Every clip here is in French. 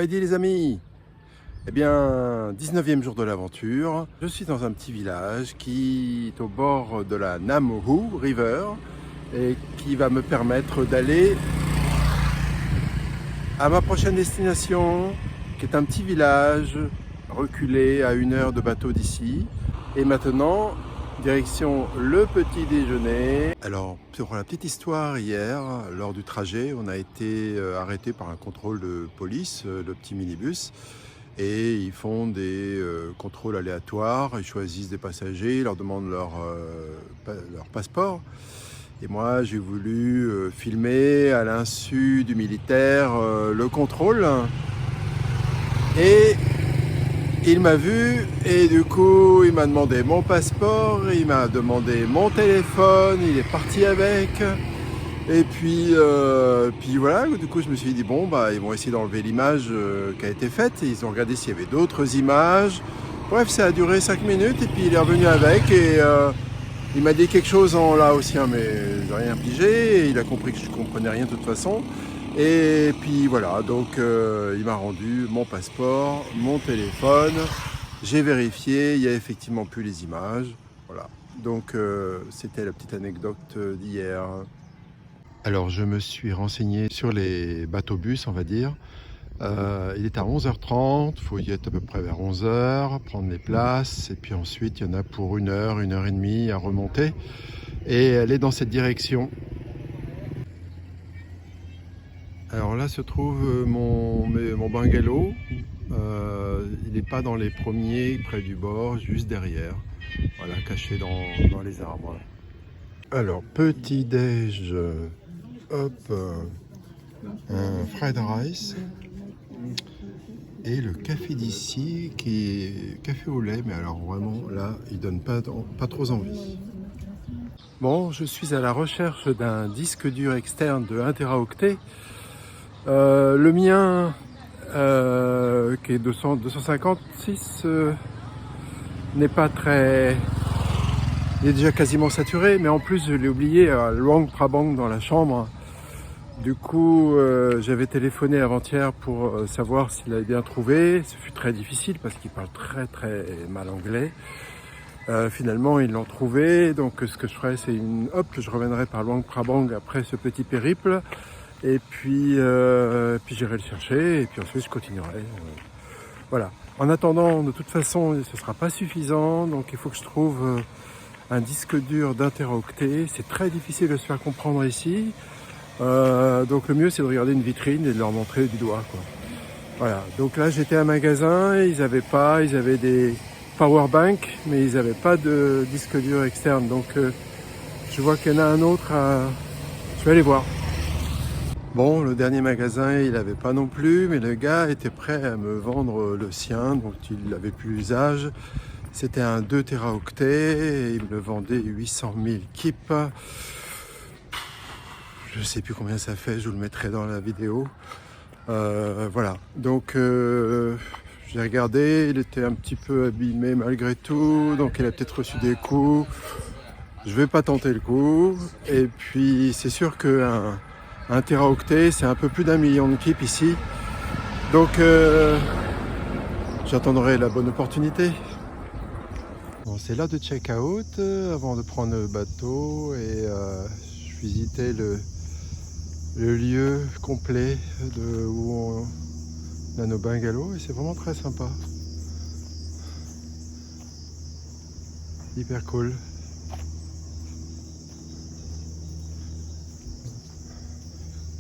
va aider les amis? Eh bien, 19e jour de l'aventure. Je suis dans un petit village qui est au bord de la Nam Ho River et qui va me permettre d'aller à ma prochaine destination, qui est un petit village reculé à 1 heure de bateau d'ici. Et maintenant, direction le petit déjeuner. Alors, pour la petite histoire, hier, lors du trajet, on a été arrêté par un contrôle de police, le petit minibus. Et ils font des contrôles aléatoires, ils choisissent des passagers, ils leur demandent leur passeport. Et moi, j'ai voulu filmer à l'insu du militaire le contrôle. Et il m'a vu et du coup, il m'a demandé mon passeport, il m'a demandé mon téléphone, il est parti avec. Et puis voilà, du coup je me suis dit bon bah ils vont essayer d'enlever l'image qui a été faite, et ils ont regardé s'il y avait d'autres images. Bref, ça a duré 5 minutes et puis il est revenu avec et il m'a dit quelque chose en laotien mais j'ai rien pigé, et il a compris que je ne comprenais rien de toute façon. Et puis voilà, donc il m'a rendu mon passeport, mon téléphone, j'ai vérifié, il n'y a effectivement plus les images. Voilà, donc c'était la petite anecdote d'hier. Alors je me suis renseigné sur les bateaux-bus, on va dire. Il est à 11h30, il faut y être à peu près vers 11h, prendre les places, et puis ensuite il y en a pour 1 heure, 1 heure et demie à remonter, et aller dans cette direction. Alors là se trouve mon bungalow, il n'est pas dans les premiers près du bord, juste derrière, voilà, caché dans les arbres. Alors petit déj, hop, un fried rice et le café d'ici qui est café au lait, mais alors vraiment là il donne pas trop envie. Bon, je suis à la recherche d'un disque dur externe de 1 Teraoctet. Le mien qui est 256 n'est pas très... il est déjà quasiment saturé, mais en plus je l'ai oublié à Luang Prabang dans la chambre. Du coup, j'avais téléphoné avant-hier pour savoir s'il avait bien trouvé. Ce fut très difficile parce qu'il parle très très mal anglais. Finalement, ils l'ont trouvé. Donc, ce que je ferai, c'est je reviendrai par Luang Prabang après ce petit périple. Et puis j'irai le chercher. Et puis ensuite, je continuerai. Voilà. En attendant, de toute façon, ce ne sera pas suffisant. Donc, il faut que je trouve un disque dur d'1 Teraoctet. C'est très difficile de se faire comprendre ici. Donc le mieux c'est de regarder une vitrine et de leur montrer du doigt, quoi. Voilà, donc là j'étais à un magasin, ils avaient des power banks, mais ils n'avaient pas de disque dur externe, donc je vois qu'il y en a un autre je vais aller voir. Bon, le dernier magasin il n'avait pas non plus, mais le gars était prêt à me vendre le sien, donc il n'avait plus l'usage. C'était un 2 Teraoctet et il me le vendait 800 000 kips. Je sais plus combien ça fait, je vous le mettrai dans la vidéo. Voilà, donc j'ai regardé, il était un petit peu abîmé malgré tout, donc il a peut-être reçu des coups. Je vais pas tenter le coup. Et puis c'est sûr qu'un 1 Teraoctet, c'est un peu plus d'1 million de kips ici. Donc j'attendrai la bonne opportunité. Bon, c'est l'heure de check-out avant de prendre le bateau et je visitais le lieu complet où on a nos bungalows et c'est vraiment très sympa. Hyper cool.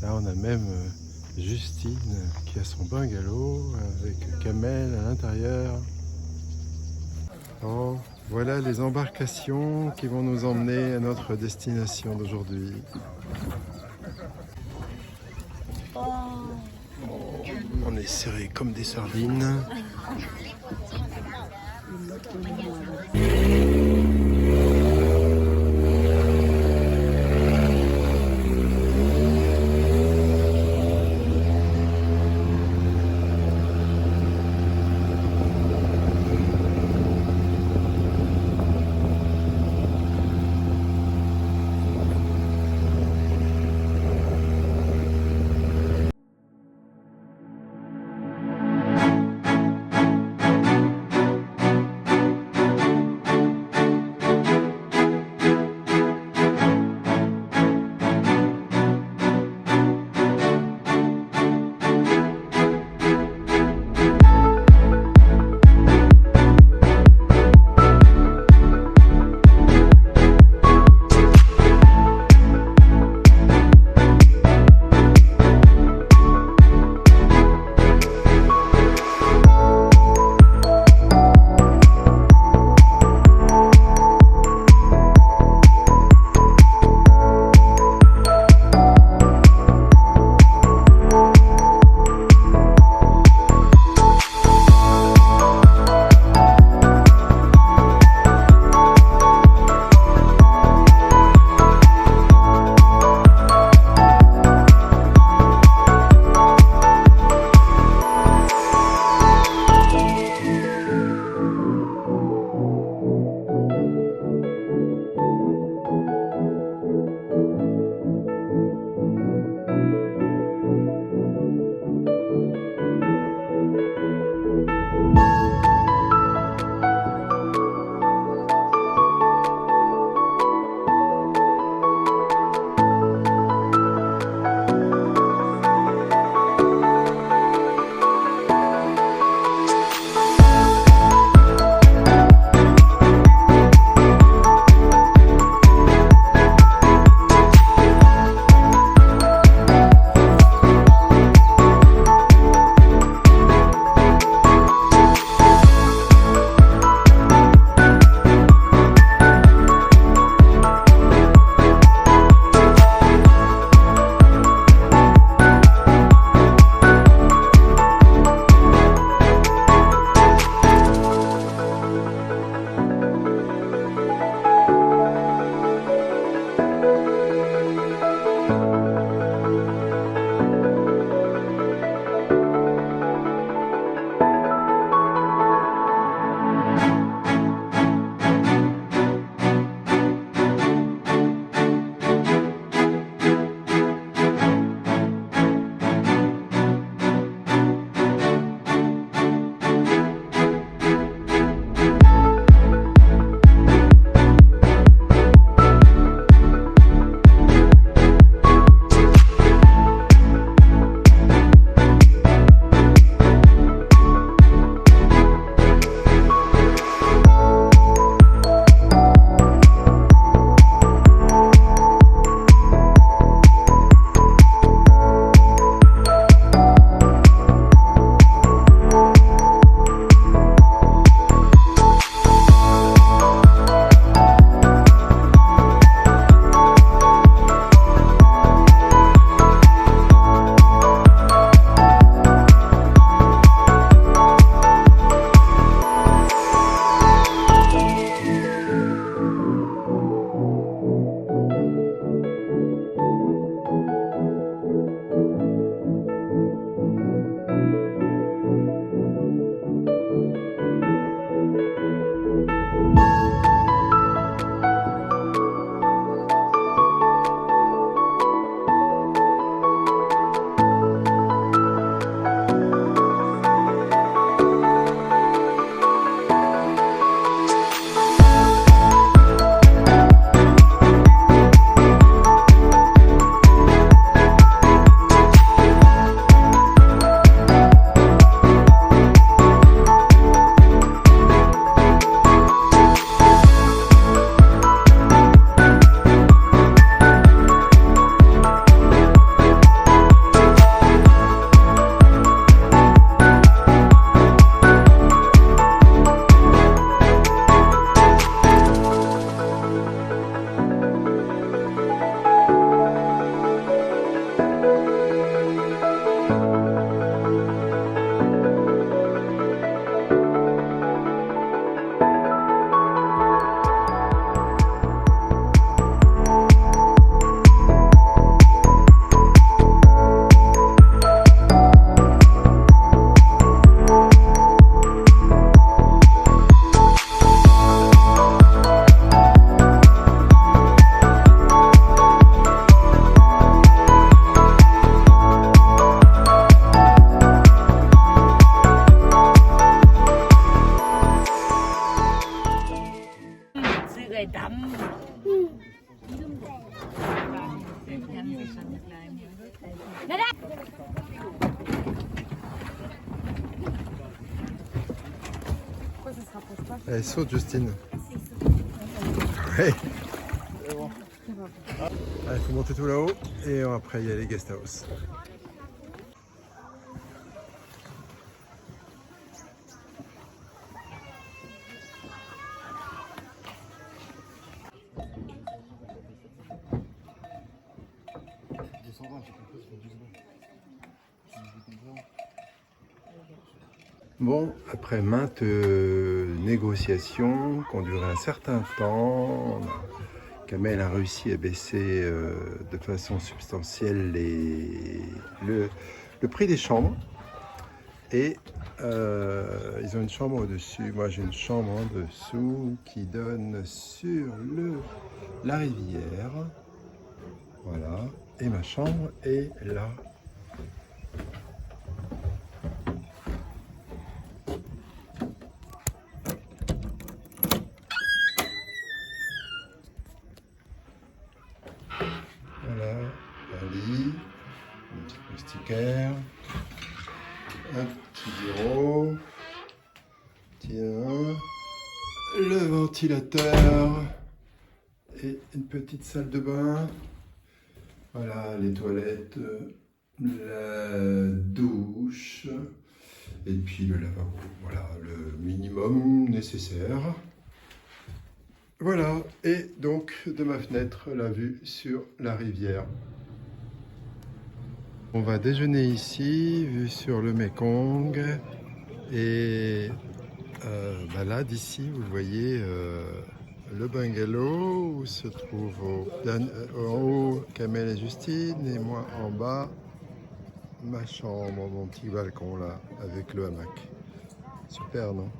Là on a même Justine qui a son bungalow avec Kamel à l'intérieur. Oh, voilà les embarcations qui vont nous emmener à notre destination d'aujourd'hui. On est serrés comme des sardines. về tắm. Đây đây. Elle saute, Justine. Ouais. Il faut monter tout là-haut et après il y a les guest house. Bon, après maintes négociations qui ont duré un certain temps, Kamel a réussi à baisser de façon substantielle le prix des chambres. Et ils ont une chambre au-dessus. Moi, j'ai une chambre en dessous qui donne sur la rivière. Voilà. Et ma chambre est là. Voilà, un lit, un petit moustiquaire, un petit bureau, tiens, le ventilateur et une petite salle de bain. Voilà, les toilettes, la douche et puis le lavabo. Voilà, le minimum nécessaire. Voilà, et donc de ma fenêtre, la vue sur la rivière. On va déjeuner ici, vue sur le Mekong. Et là, d'ici, vous voyez le bungalow où se trouve en haut Kamel et Justine, et moi en bas, ma chambre, mon petit balcon là, avec le hamac. Super, non?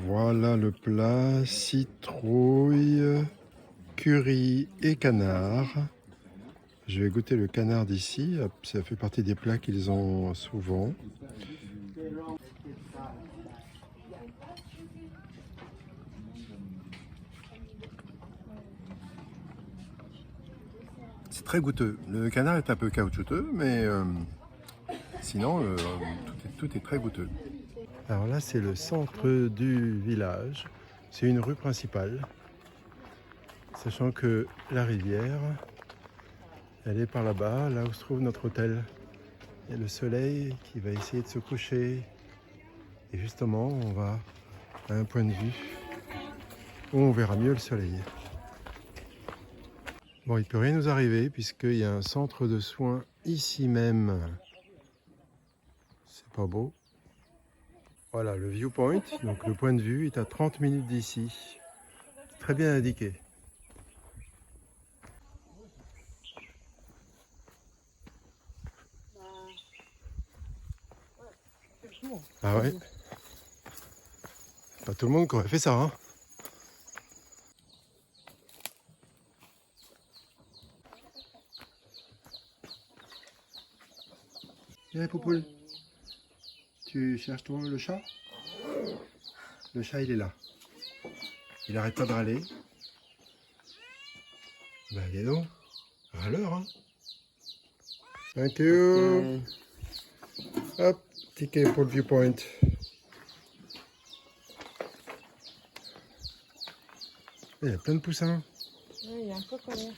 Voilà le plat, citrouille, curry et canard. Je vais goûter le canard d'ici, ça fait partie des plats qu'ils ont souvent. C'est très goûteux. Le canard est un peu caoutchouteux, mais sinon tout est très goûteux. Alors là, c'est le centre du village. C'est une rue principale. Sachant que la rivière, elle est par là-bas, là où se trouve notre hôtel. Il y a le soleil qui va essayer de se coucher. Et justement, on va à un point de vue où on verra mieux le soleil. Bon, il ne peut rien nous arriver puisqu'il y a un centre de soins ici même. C'est pas beau. Voilà, le viewpoint, donc le point de vue est à 30 minutes d'ici. Très bien indiqué. Ah ouais. Pas tout le monde qui aurait fait ça, hein. Viens, Poupoule. Tu cherches le chat? Le chat, il est là. Il arrête pas de râler. Ben, viens donc. Râleur, hein. Thank you. Hop, ticket pour le viewpoint. Il y a plein de poussins. Oui, il y a un peu colère.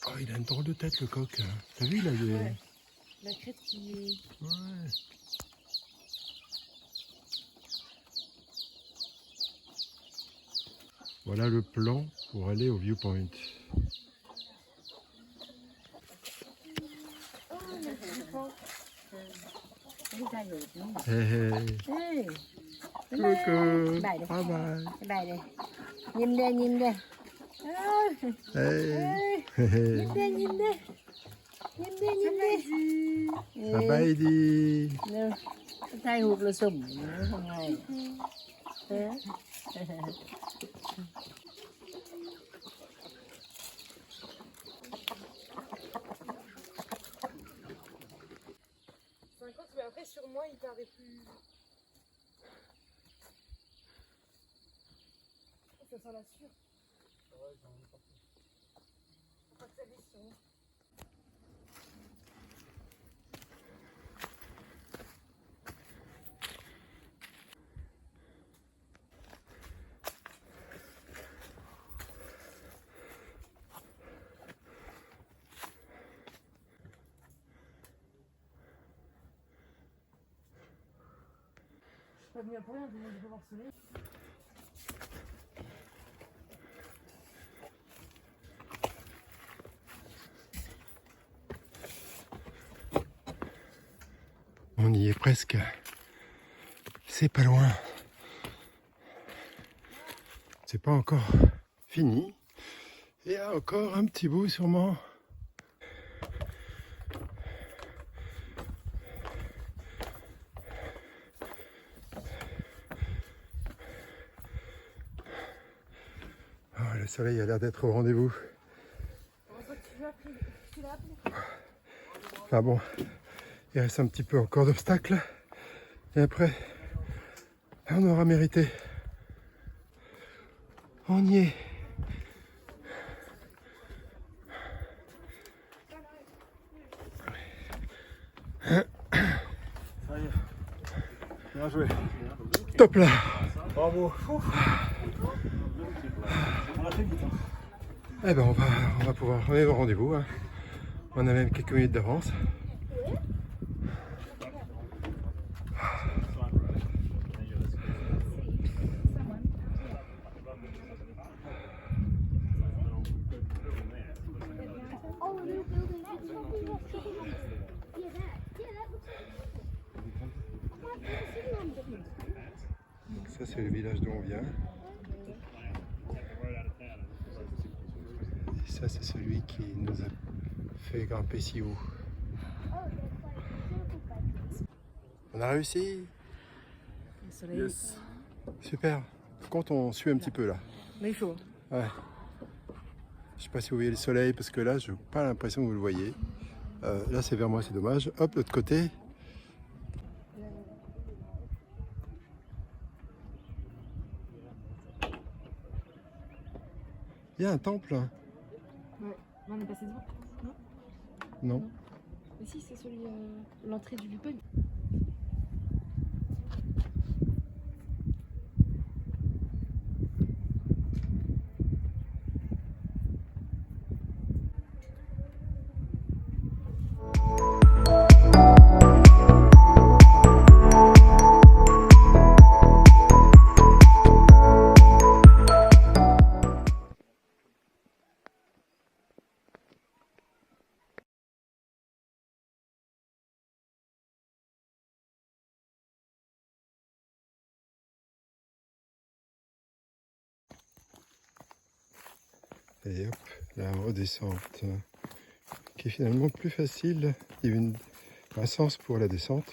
Oh, il a une drôle de tête, le coq. T'as vu, il a des... Ouais. La crête qui est... Ouais. Voilà le plan pour aller au viewpoint. Hey, hey. Hey. Coucou. Bye đi. Bye bye. Bye đi. Nhìn đây, nhìn đây. Hey. Hey. Nhìn đây, nhìn đây. Nhìn đây, nhìn đây. Bye bye đi. Thay hụt là sủng không ngày. Mais après, sur moi, il paraît plus. Ça sent la sûre. Faut pas que ça glisse sur nous. Pas venu pour rien, tout le monde peut voir le soleil. On y est presque. C'est pas loin. C'est pas encore fini. Il y a encore un petit bout sûrement. Oh, le soleil a l'air d'être au rendez-vous. Enfin bon, il reste un petit peu encore d'obstacles. Et après, on aura mérité. On y est. Ça y est. Bien joué. Top là. Bravo. On a fait vite. Eh ben on va pouvoir. On est au rendez-vous. Hein. On a même quelques minutes d'avance. Oh, a new building. It's something that's something like yeah, that. Yeah, that looks like Ça c'est le village d'où on vient. Et ça c'est celui qui nous a fait grimper si haut. On a réussi. Le soleil. Yes. Super. Par contre on suit un petit peu là. Mais il faut. Ouais. Je sais pas si vous voyez le soleil parce que là, je n'ai pas l'impression que vous le voyez. Là, c'est vers moi, c'est dommage. Hop, l'autre côté. Il y a un temple. Hein. Ouais. On est passé devant. Non. Non. Mais si, c'est celui l'entrée du Lupin. Et hop, la redescente qui est finalement plus facile. Il y a un sens pour la descente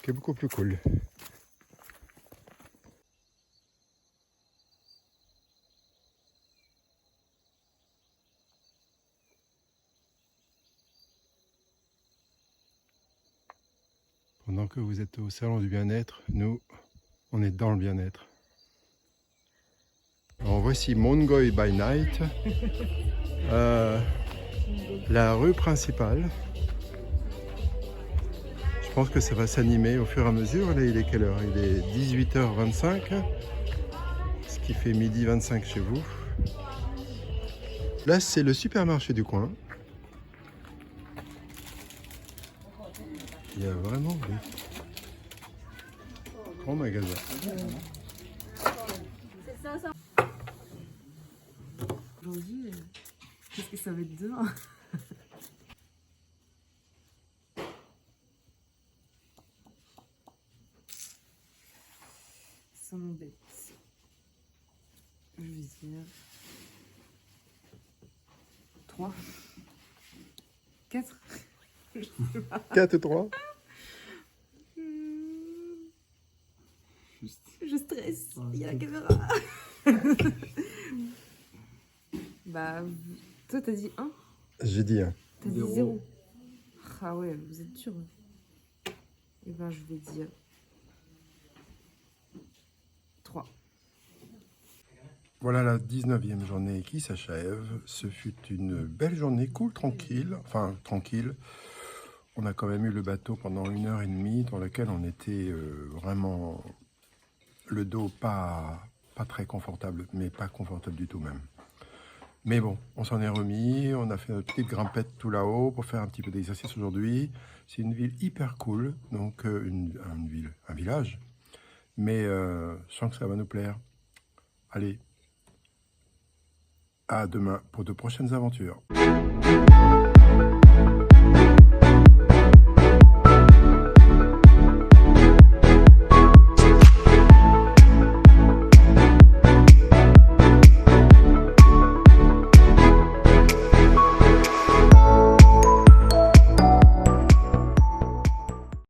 qui est beaucoup plus cool. Pendant que vous êtes au salon du bien-être, nous, on est dans le bien-être. Alors voici Mongoy by Night, la rue principale. Je pense que ça va s'animer au fur et à mesure. Là, il est quelle heure? Il est 18h25, ce qui fait midi 25 chez vous. Là, c'est le supermarché du coin. Il y a vraiment des grands magasins. Aujourd'hui, qu'est-ce que ça va être demain? Sans mon bête. Je vais dire 3, 4. 4 ou 3? Je stresse, il y a la caméra. Bah, toi t'as dit 1? J'ai dit 1. T'as dit 0. Ah ouais, vous êtes dur. Et ben je vais dire quoi. Voilà la 19e journée qui s'achève. Ce fut une belle journée, cool, tranquille. Enfin, tranquille. On a quand même eu le bateau pendant 1h30 dans lequel on était vraiment le dos pas très confortable, mais pas confortable du tout même. Mais bon, on s'en est remis, on a fait notre petite grimpette tout là-haut pour faire un petit peu d'exercice aujourd'hui. C'est une ville hyper cool, donc un village. Mais je sens que ça va nous plaire. Allez, à demain pour de prochaines aventures.